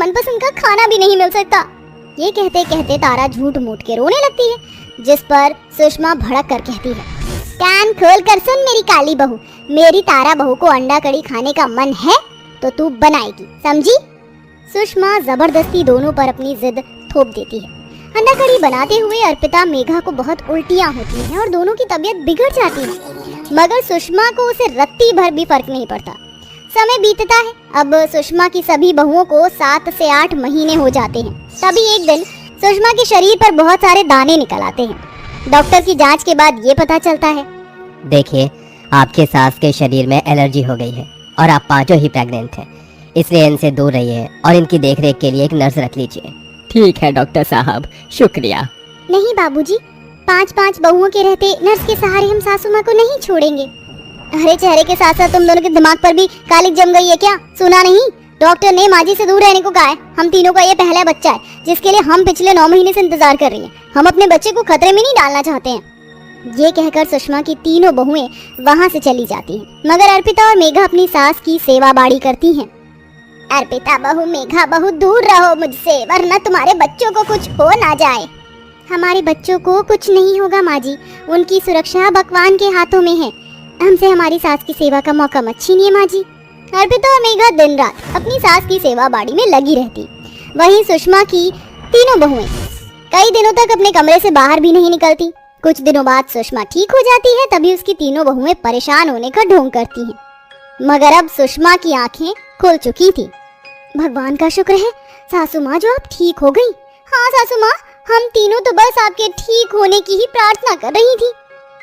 मनपसंद का खाना भी नहीं मिल सकता। ये कहते कहते तारा झूठ मूठ के रोने लगती है, जिस पर सुषमा भड़क कर कहती है, कान खोल कर सुन मेरी काली बहू, मेरी तारा बहू को अंडा कड़ी खाने का मन है तो तू बनाएगी, समझी? सुषमा जबरदस्ती दोनों पर अपनी जिद थोप देती है। अंडा कड़ी बनाते हुए अर्पिता मेघा को बहुत उल्टियां होती हैं और दोनों की तबीयत बिगड़ जाती है, मगर सुषमा को उसे रत्ती भर भी फर्क नहीं पड़ता। समय बीतता है। अब सुषमा की सभी बहुओं को 7 से 8 महीने हो जाते हैं। तभी एक दिन सुषमा के शरीर पर बहुत सारे दाने निकल आते हैं। डॉक्टर की जांच के बाद ये पता चलता है, देखिए, आपके सास के शरीर में एलर्जी हो गई है और आप पांचों ही प्रेग्नेंट हैं, इसलिए इनसे दूर रहिए और इनकी देखरेख के लिए एक नर्स रख लीजिए। ठीक है डॉक्टर साहब, शुक्रिया। नहीं बाबूजी, 5-5 बहुओं के रहते नर्स के सहारे हम सासू माँ को नहीं छोड़ेंगे। अरे चेहरे के साथ साथ तुम दोनों के दिमाग पर भी कालिक जम गई है क्या? सुना नहीं? डॉक्टर ने माँ जी से दूर रहने को कहा है। हम तीनों का ये पहला बच्चा है, जिसके लिए हम पिछले 9 महीने से इंतजार कर रही हैं। हम अपने बच्चे को खतरे में नहीं डालना चाहते हैं। ये कहकर सुषमा की तीनों बहुएं वहाँ से चली जाती हैं, मगर अर्पिता और मेघा अपनी सास की सेवा बाड़ी करती हैं। अर्पिता बहू, मेघा बहू, दूर रहो मुझसे, वरना तुम्हारे बच्चों को कुछ हो ना जाए। हमारे बच्चों को कुछ नहीं होगा माँ जी, उनकी सुरक्षा भगवान के हाथों में है। हमसे हमारी सास की सेवा का मौका मत छीनिए माँ जी। अर्पिता और मेघा दिन रात अपनी सास की सेवा बाड़ी में लगी रहती। वहीं सुषमा की तीनों बहुएं कई दिनों तक अपने कमरे से बाहर भी नहीं निकलती। कुछ दिनों बाद सुषमा ठीक हो जाती है, तभी उसकी तीनों बहुएं परेशान होने का ढोंग करती हैं। मगर अब सुषमा की आंखें खुल चुकी थी। भगवान का शुक्र है सासू माँ जो आप ठीक हो गई। हाँ सासू माँ, हम तीनों तो बस आपके ठीक होने की ही प्रार्थना कर रही थी।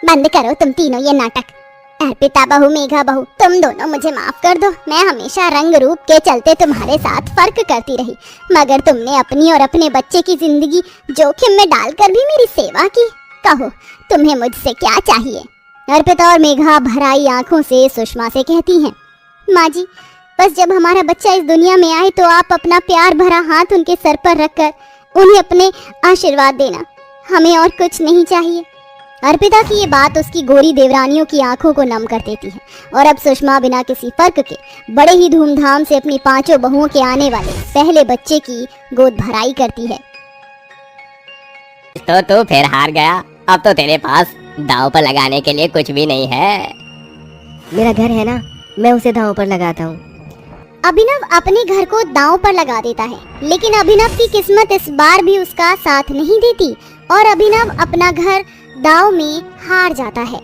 बंद करो तुम तीनों ये नाटक। अर्पिता बहू, मेघा बहू, तुम दोनों मुझे माफ कर दो। मैं हमेशा रंग रूप के चलते तुम्हारे साथ फर्क करती रही, मगर तुमने अपनी और अपने बच्चे की जिंदगी जोखिम में डालकर भी मेरी सेवा की। कहो तुम्हें मुझसे क्या चाहिए? अर्पिता और मेघा भराई आंखों से सुषमा से कहती हैं, माँ जी, बस जब हमारा बच्चा इस दुनिया में आए तो आप अपना प्यार भरा हाथ उनके सर पर रखकर उन्हें अपने आशीर्वाद देना, हमें और कुछ नहीं चाहिए। अर्पिता की ये बात उसकी गोरी देवरानियों की आंखों को नम कर देती है और अब सुषमा बिना किसी फर्क के बड़े ही धूमधाम से अपनी पांचों बहुओं के आने वाले पहले बच्चे की गोद भराई करती है। तो तू फिर हार गया। अब तो तेरे पास दांव पर लगाने के लिए कुछ भी नहीं है। मेरा घर है ना, मैं उसे दांव पर लगाता हूँ। अभिनव अपने घर को दांव पर लगा देता है, लेकिन अभिनव की किस्मत इस बार भी उसका साथ नहीं देती और अभिनव अपना घर दांव में हार जाता है।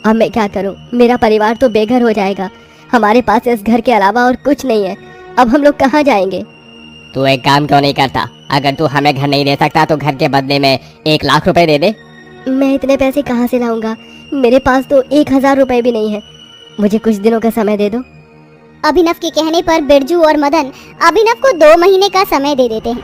अब मैं क्या करूं? मेरा परिवार तो बेघर हो जाएगा। हमारे पास इस घर के अलावा और कुछ नहीं है। अब हम लोग कहाँ जाएंगे? तू एक काम क्यों नहीं करता? अगर तू हमें घर नहीं दे सकता तो घर के बदले में 1 लाख रुपए दे दे। मैं इतने पैसे कहाँ से लाऊंगा? मेरे पास तो 1000 रुपए भी नहीं है। मुझे कुछ दिनों का समय दे दो। अभिनव के कहने पर बिरजू और मदन अभिनव को 2 महीने का समय दे देते हैं।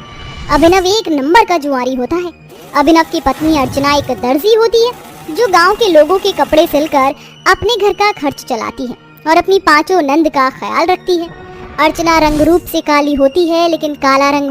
अभिनव एक नंबर का जुआरी होता है। अभिनव की पत्नी अर्चना एक दर्जी होती है, जो गांव के लोगों के कपड़े सिलकर अपने घर का खर्च चलाती है और अपनी 5 नंद का ख्याल रखती है। अर्चना रंग रूप से काली होती है, लेकिन काला रंग